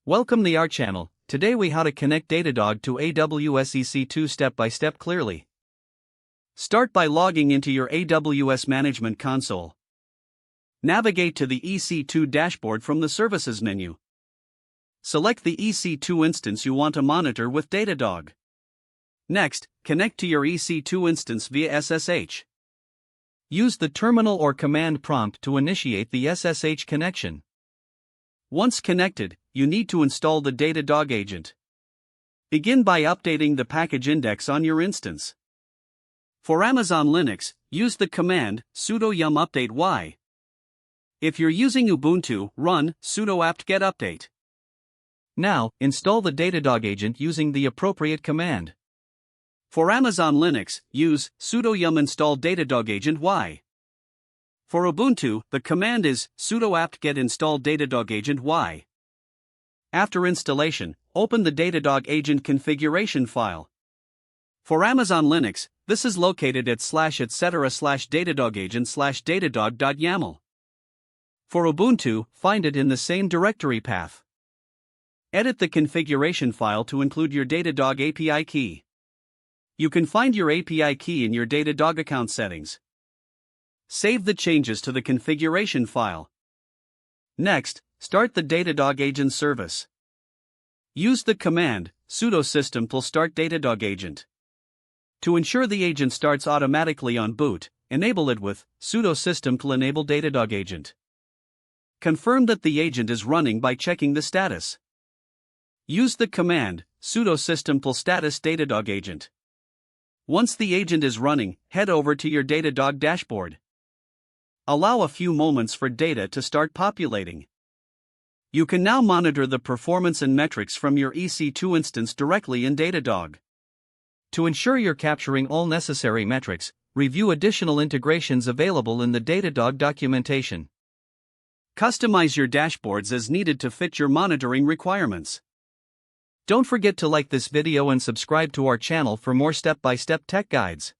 Welcome to our channel. Today we how to connect Datadog to AWS EC2 step by step clearly. Start by logging into your AWS Management Console. Navigate to the EC2 dashboard from the Services menu. Select the EC2 instance you want to monitor with Datadog. Next, connect to your EC2 instance via SSH. Use the terminal or command prompt to initiate the SSH connection. Once connected, you need to install the Datadog agent. Begin by updating the package index on your instance. For Amazon Linux, use the command sudo yum update y. If you're using Ubuntu, run sudo apt-get update. Now, install the Datadog agent using the appropriate command. For Amazon Linux, use sudo yum install Datadog agent y. For Ubuntu, the command is sudo apt-get install Datadog agent y. After installation, open the Datadog agent configuration file. For Amazon Linux, this is located at /etc/datadogagent/datadog.yaml. For Ubuntu, find it in the same directory path. Edit the configuration file to include your Datadog API key. You can find your API key in your Datadog account settings. Save the changes to the configuration file. Next, start the Datadog agent service. Use the command sudo system start Datadog agent. To ensure the agent starts automatically on boot, enable it with sudo system enable Datadog agent. Confirm that the agent is running by checking the status. Use the command sudo system status Datadog agent. Once the agent is running, head over to your Datadog dashboard. Allow a few moments for data to start populating. You can now monitor the performance and metrics from your EC2 instance directly in Datadog. To ensure you're capturing all necessary metrics, review additional integrations available in the Datadog documentation. Customize your dashboards as needed to fit your monitoring requirements. Don't forget to like this video and subscribe to our channel for more step-by-step tech guides.